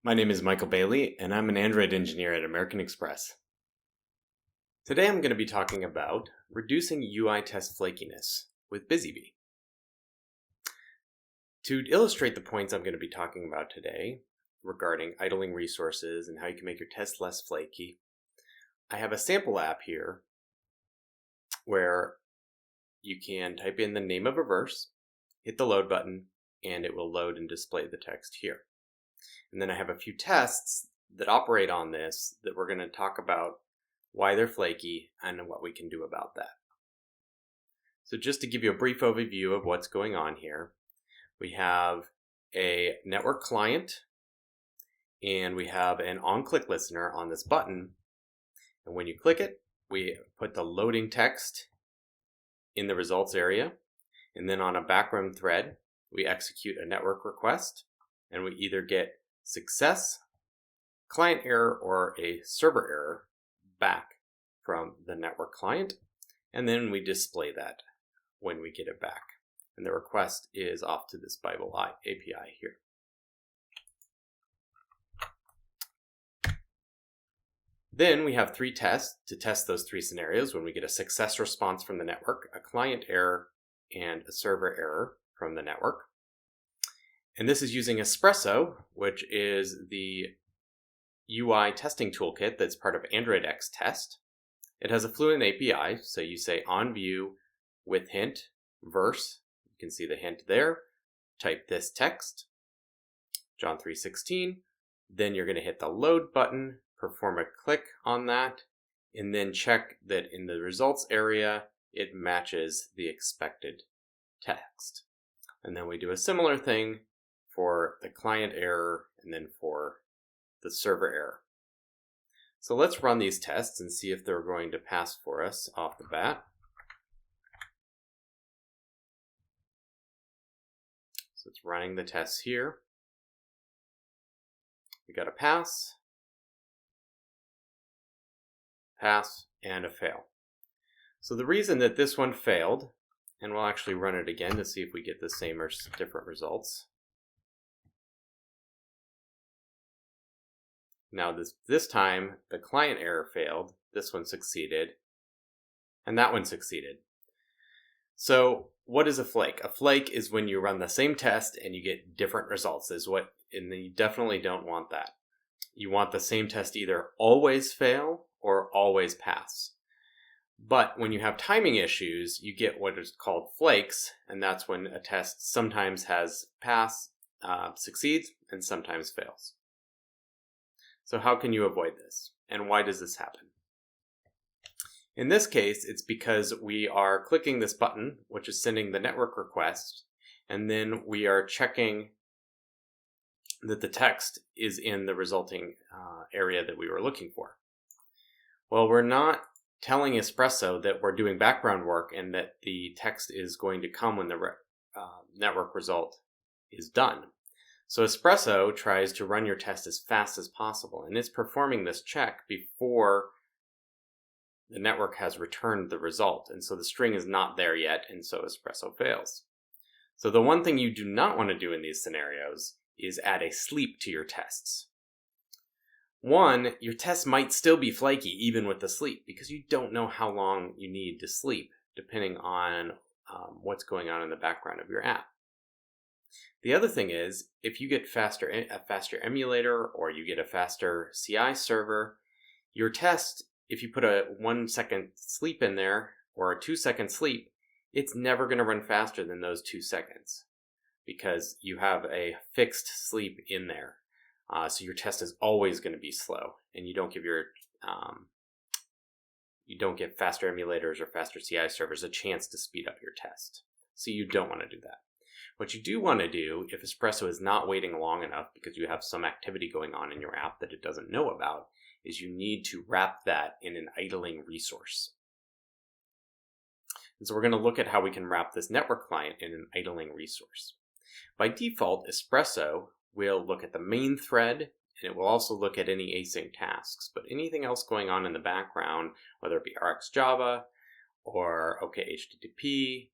My name is Michael Bailey, and I'm an Android engineer at American Express. Today I'm going to be talking about reducing UI test flakiness with BusyBee. To illustrate the points I'm going to be talking about today regarding idling resources and how you can make your tests less flaky, I have a sample app here where you can type in the name of a verse, hit the load button, and it will load and display the text here. And then I have a few tests that operate on this that we're going to talk about why they're flaky and what we can do about that. So just to give you a brief overview of what's going on here, we have a network client and we have an on-click listener on this button. And when you click it, we put the loading text in the results area. And then on a background thread, we execute a network request and we either get success, client error, or a server error back from the network client, and then we display that when we get it back. And the request is off to this Bible API here. Then we have 3 tests to test those 3 scenarios when we get a success response from the network, a client error, and a server error from the network. And this is using Espresso, which is the UI testing toolkit that's part of Android X Test. It has a Fluent API, so you say on view with hint verse. You can see the hint there. Type this text, John 3:16. Then you're going to hit the load button, perform a click on that, and then check that in the results area it matches the expected text. And then we do a similar thing for the client error and then for the server error. So let's run these tests and see if they're going to pass for us off the bat. So it's running the tests here. We got a pass, and a fail. So the reason that this one failed, and we'll actually run it again to see if we get the same or different results. Now this time, the client error failed, this one succeeded, and that one succeeded. So what is a flake? A flake is when you run the same test and you get different results, and you definitely don't want that. You want the same test either always fail or always pass. But when you have timing issues, you get what is called flakes, and that's when a test sometimes has succeeds, and sometimes fails. So how can you avoid this? And why does this happen? In this case, it's because we are clicking this button, which is sending the network request, and then we are checking that the text is in the resulting area that we were looking for. Well, we're not telling Espresso that we're doing background work and that the text is going to come when the network result is done. So Espresso tries to run your test as fast as possible, and it's performing this check before the network has returned the result. And so the string is not there yet, and so Espresso fails. So the one thing you do not want to do in these scenarios is add a sleep to your tests. One, your tests might still be flaky even with the sleep because you don't know how long you need to sleep depending on what's going on in the background of your app. The other thing is, if you get a faster emulator or you get a faster CI server, your test, if you put a 1 second sleep in there or a 2 second sleep, it's never going to run faster than those 2 seconds because you have a fixed sleep in there. So your test is always going to be slow, and you don't give faster emulators or faster CI servers a chance to speed up your test. So you don't want to do that. What you do want to do, if Espresso is not waiting long enough because you have some activity going on in your app that it doesn't know about, is you need to wrap that in an idling resource. And so we're going to look at how we can wrap this network client in an idling resource. By default, Espresso will look at the main thread, and it will also look at any async tasks. But anything else going on in the background, whether it be RxJava or OKHTTP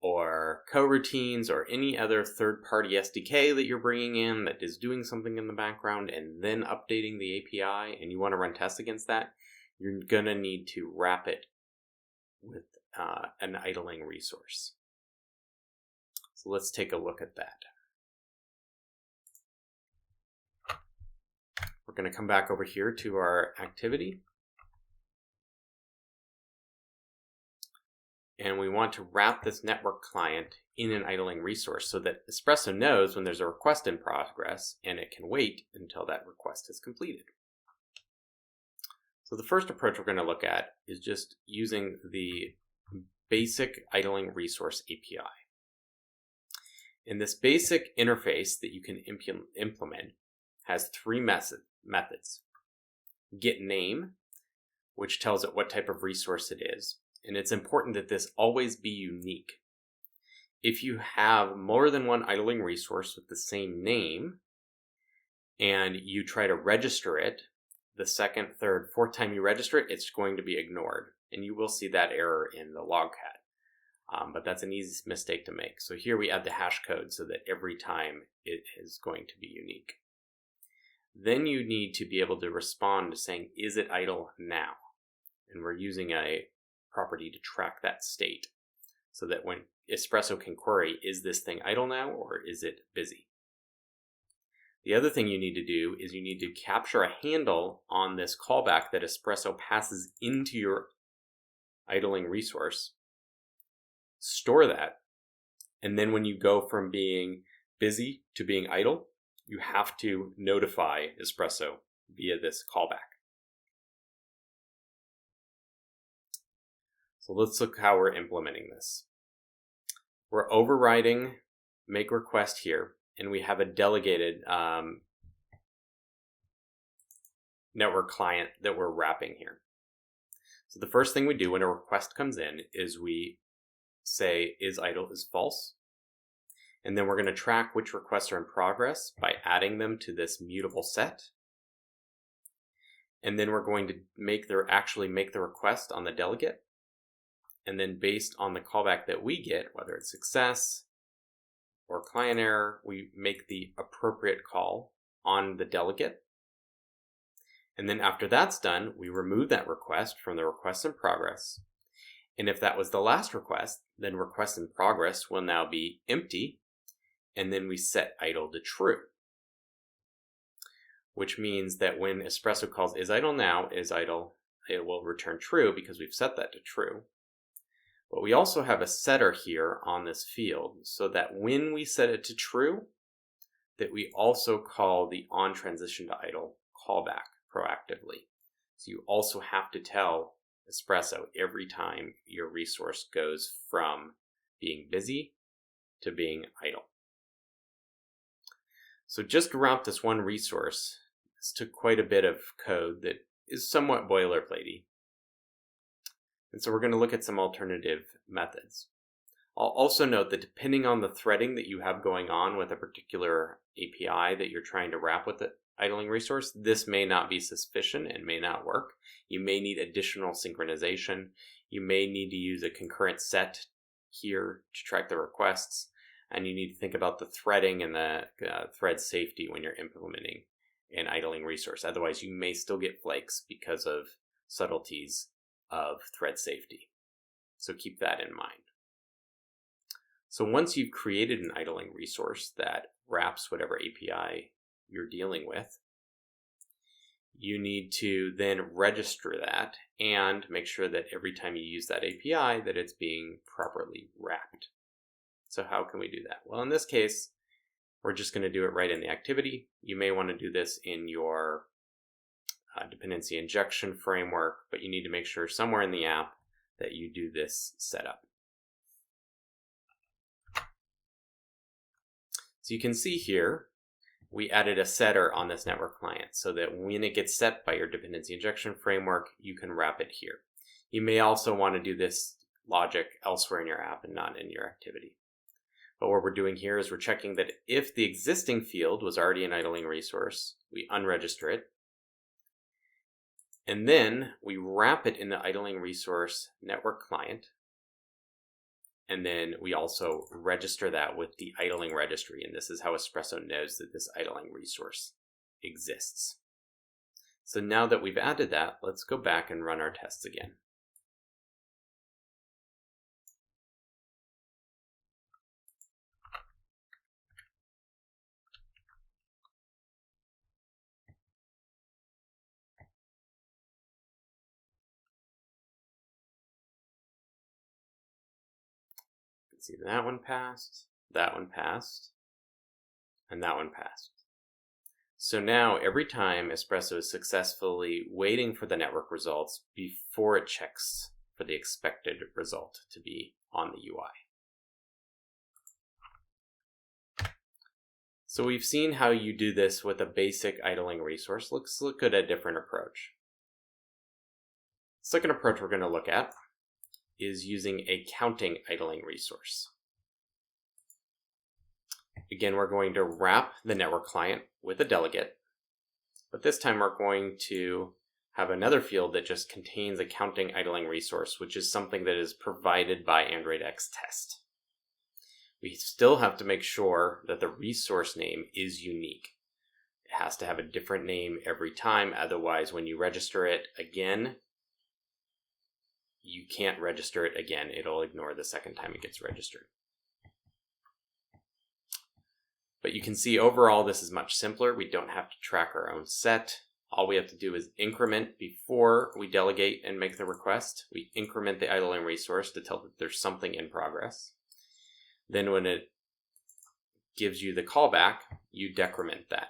or coroutines or any other third-party SDK that you're bringing in that is doing something in the background and then updating the API, and you want to run tests against that, you're going to need to wrap it with an idling resource. So let's take a look at that. We're going to come back over here to our activity. And we want to wrap this network client in an idling resource so that Espresso knows when there's a request in progress and it can wait until that request is completed. So the first approach we're going to look at is just using the basic idling resource API. And this basic interface that you can implement has three methods. Get name, which tells it what type of resource it is. And it's important that this always be unique. If you have more than one idling resource with the same name and you try to register it, the second, third, fourth time you register it, it's going to be ignored. And you will see that error in the logcat. But that's an easy mistake to make. So here we add the hash code so that every time it is going to be unique. Then you need to be able to respond to saying, is it idle now? And we're using a property to track that state so that when Espresso can query, is this thing idle now or is it busy? The other thing you need to do is you need to capture a handle on this callback that Espresso passes into your idling resource, store that, and then when you go from being busy to being idle, you have to notify Espresso via this callback. So let's look how we're implementing this. We're overriding make request here, and we have a delegated network client that we're wrapping here. So the first thing we do when a request comes in is we say is idle is false. And then we're going to track which requests are in progress by adding them to this mutable set. And then we're going to actually make the request on the delegate. And then based on the callback that we get, whether it's success or client error, we make the appropriate call on the delegate. And then after that's done, we remove that request from the request in progress. And if that was the last request, then request in progress will now be empty. And then we set idle to true, which means that when Espresso calls is idle now, is idle, it will return true because we've set that to true. But we also have a setter here on this field so that when we set it to true, that we also call the on transition to idle callback proactively. So you also have to tell Espresso every time your resource goes from being busy to being idle. So just to wrap this one resource, this took quite a bit of code that is somewhat boilerplatey. And so we're going to look at some alternative methods. I'll also note that depending on the threading that you have going on with a particular API that you're trying to wrap with the idling resource, this may not be sufficient and may not work. You may need additional synchronization. You may need to use a concurrent set here to track the requests. And you need to think about the threading and the thread safety when you're implementing an idling resource. Otherwise, you may still get flakes because of subtleties of thread safety. So keep that in mind. So once you've created an idling resource that wraps whatever API you're dealing with, you need to then register that and make sure that every time you use that API that it's being properly wrapped. So how can we do that? Well, in this case, we're just going to do it right in the activity. You may want to do this in your dependency injection framework, but you need to make sure somewhere in the app that you do this setup. So you can see here, we added a setter on this network client so that when it gets set by your dependency injection framework, you can wrap it here. You may also want to do this logic elsewhere in your app and not in your activity. But what we're doing here is we're checking that if the existing field was already an idling resource, we unregister it. And then we wrap it in the idling resource network client. And then we also register that with the idling registry. And this is how Espresso knows that this idling resource exists. So now that we've added that, let's go back and run our tests again. See, that one passed, and that one passed. So now every time Espresso is successfully waiting for the network results before it checks for the expected result to be on the UI. So we've seen how you do this with a basic idling resource. Let's look at a different approach. The second approach we're going to look at is using a counting idling resource. Again, we're going to wrap the network client with a delegate, but this time we're going to have another field that just contains a counting idling resource, which is something that is provided by Android X test. We still have to make sure that the resource name is unique. It has to have a different name every time, otherwise when you register it again, you can't register it again. It'll ignore the second time it gets registered. But you can see overall this is much simpler. We don't have to track our own set. All we have to do is increment before we delegate and make the request. We increment the idling resource to tell that there's something in progress. Then when it gives you the callback, you decrement that.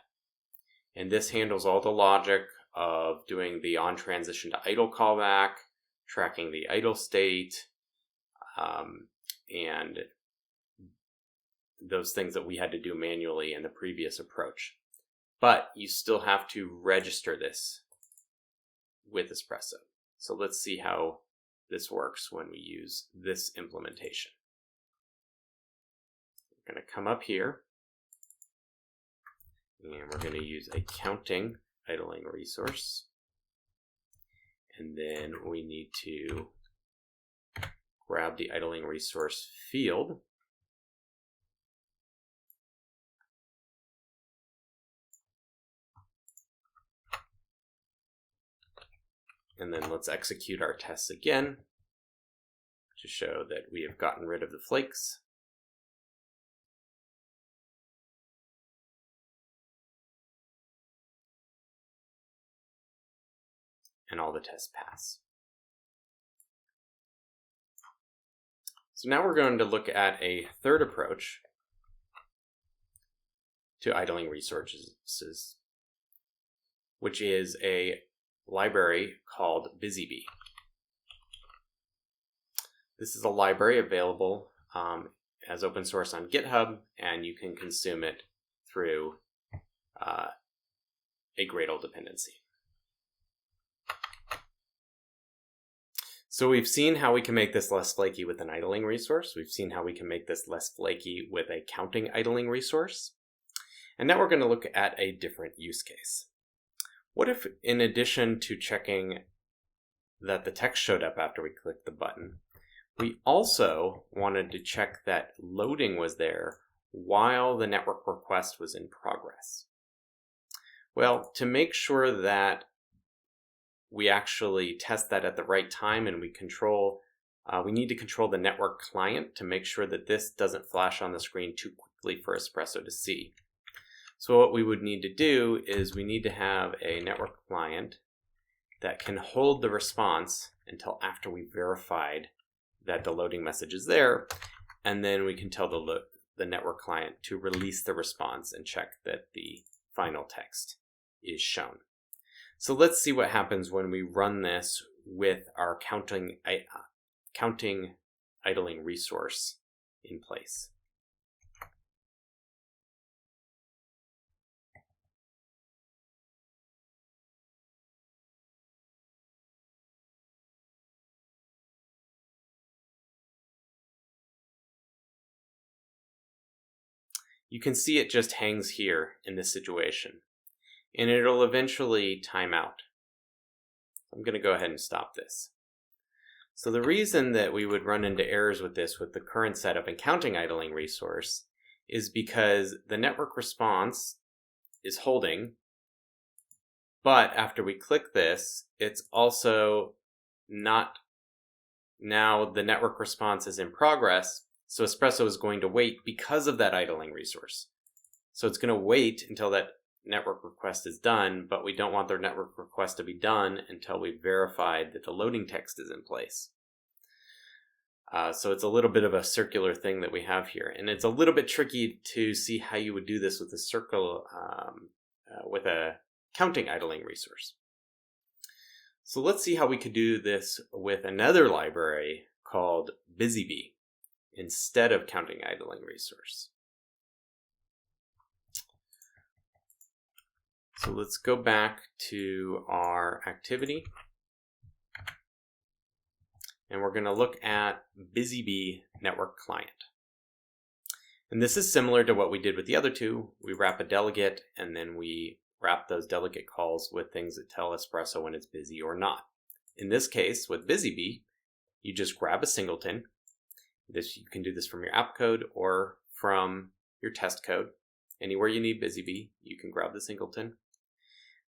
And this handles all the logic of doing the on transition to idle callback, tracking the idle state, and those things that we had to do manually in the previous approach. But you still have to register this with Espresso. So let's see how this works when we use this implementation. We're going to come up here, and we're going to use a counting idling resource. And then we need to grab the idling resource field. And then let's execute our tests again to show that we have gotten rid of the flakes. And all the tests pass. So now we're going to look at a third approach to idling resources, which is a library called BusyBee. This is a library available as open source on GitHub, and you can consume it through a Gradle dependency. So we've seen how we can make this less flaky with an idling resource. We've seen how we can make this less flaky with a counting idling resource. And now we're going to look at a different use case. What if, in addition to checking that the text showed up after we clicked the button, we also wanted to check that loading was there while the network request was in progress? Well, to make sure that we actually test that at the right time, and we need to control the network client to make sure that this doesn't flash on the screen too quickly for Espresso to see. So what we would need to do is we need to have a network client that can hold the response until after we verified that the loading message is there, and then we can tell the network client to release the response and check that the final text is shown. So let's see what happens when we run this with our counting idling resource in place. You can see it just hangs here in this situation, and it'll eventually time out. I'm going to go ahead and stop this. So the reason that we would run into errors with this with the current setup in CountingIdlingResource is because the network response is holding, but after we click this, it's also not, now the network response is in progress, so Espresso is going to wait because of that idling resource. So it's going to wait until that network request is done, but we don't want their network request to be done until we've verified that the loading text is in place. So it's a little bit of a circular thing that we have here, and it's a little bit tricky to see how you would do this with a circle, with a counting idling resource. So let's see how we could do this with another library called BusyBee instead of counting idling resource. So let's go back to our activity, and we're going to look at BusyBee network client. And this is similar to what we did with the other two. We wrap a delegate, and then we wrap those delegate calls with things that tell Espresso when it's busy or not. In this case, with BusyBee, you just grab a singleton. You can do this from your app code or from your test code. Anywhere you need BusyBee, you can grab the singleton.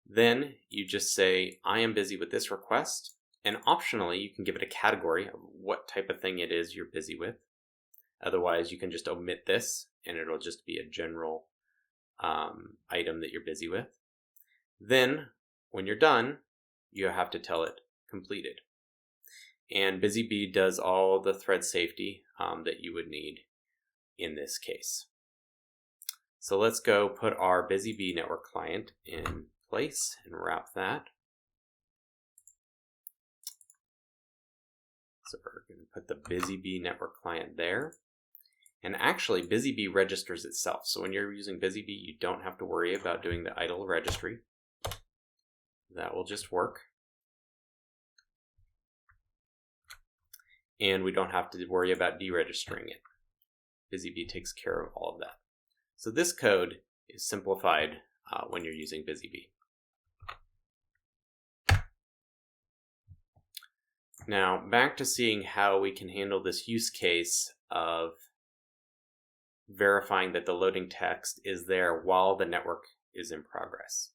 Then you just say, I am busy with this request, and optionally you can give it a category of what type of thing it is you're busy with. Otherwise, you can just omit this, and it'll just be a general item that you're busy with. Then, when you're done, you have to tell it completed. And BusyBee does all the thread safety that you would need in this case. So let's go put our BusyBee network client in place and wrap that. So we're going to put the BusyBee network client there. And actually, BusyBee registers itself. So when you're using BusyBee, you don't have to worry about doing the idle registry. That will just work. And we don't have to worry about deregistering it. BusyBee takes care of all of that. So this code is simplified when you're using BusyBee. Now, back to seeing how we can handle this use case of verifying that the loading text is there while the network is in progress.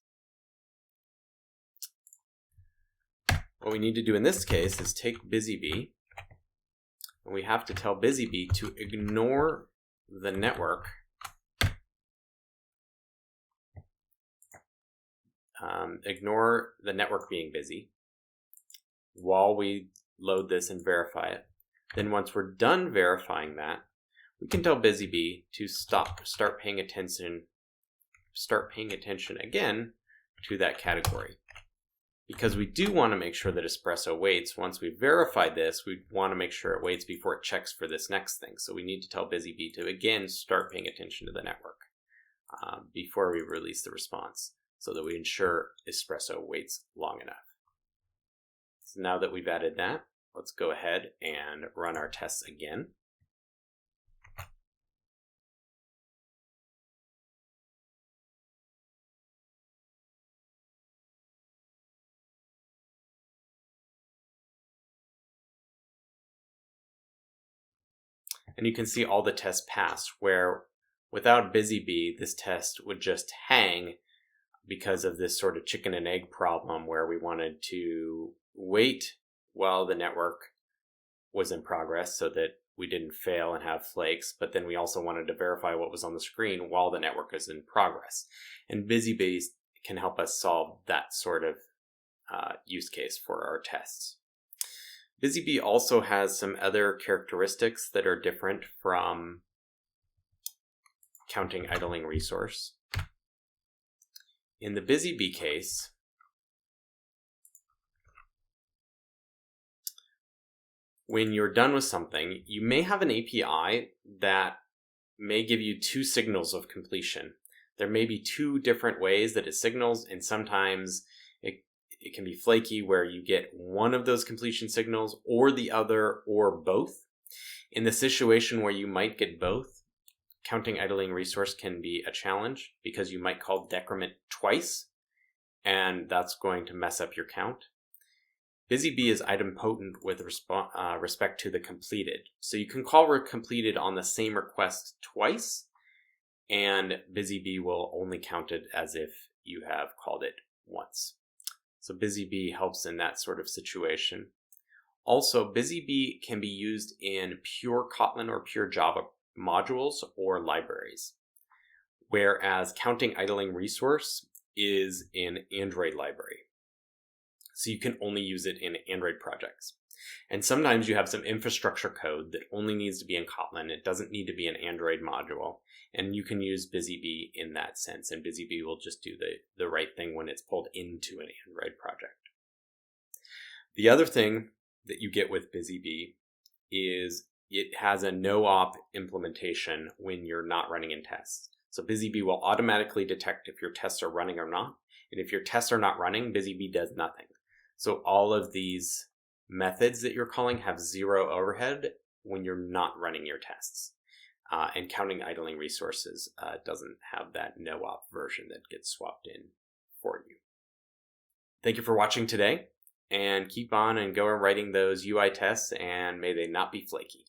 What we need to do in this case is take BusyBee, and we have to tell BusyBee to ignore the network being busy while we load this and verify it. Then once we're done verifying that, we can tell BusyBee to start paying attention again to that category. Because we do want to make sure that Espresso waits. Once we've verified this, we want to make sure it waits before it checks for this next thing. So we need to tell BusyBee to again start paying attention to the network before we release the response, so that we ensure Espresso waits long enough. So now that we've added that, let's go ahead and run our tests again. And you can see all the tests passed, where without BusyBee, this test would just hang because of this sort of chicken and egg problem where we wanted to wait while the network was in progress so that we didn't fail and have flakes, but then we also wanted to verify what was on the screen while the network is in progress. And BusyBee can help us solve that sort of use case for our tests. BusyBee also has some other characteristics that are different from CountingIdlingResource. In the BusyBee case, when you're done with something, you may have an API that may give you two signals of completion. There may be two different ways that it signals, and sometimes it can be flaky where you get one of those completion signals or the other or both. In the situation where you might get both, CountingIdlingResource can be a challenge because you might call decrement twice, and that's going to mess up your count. BusyBee is idempotent with respect to the completed. So you can call completed on the same request twice, and BusyBee will only count it as if you have called it once. So BusyBee helps in that sort of situation. Also, BusyBee can be used in pure Kotlin or pure Java modules or libraries, whereas CountingIdlingResource is an Android library. So you can only use it in Android projects. And sometimes you have some infrastructure code that only needs to be in Kotlin. It doesn't need to be an Android module. And you can use BusyBee in that sense. And BusyBee will just do the right thing when it's pulled into an Android project. The other thing that you get with BusyBee is it has a NoOp implementation when you're not running in tests. So BusyBee will automatically detect if your tests are running or not. And if your tests are not running, BusyBee does nothing. So all of these methods that you're calling have zero overhead when you're not running your tests. And CountingIdlingResources doesn't have that NoOp version that gets swapped in for you. Thank you for watching today, and keep on and go on writing those UI tests, and may they not be flaky.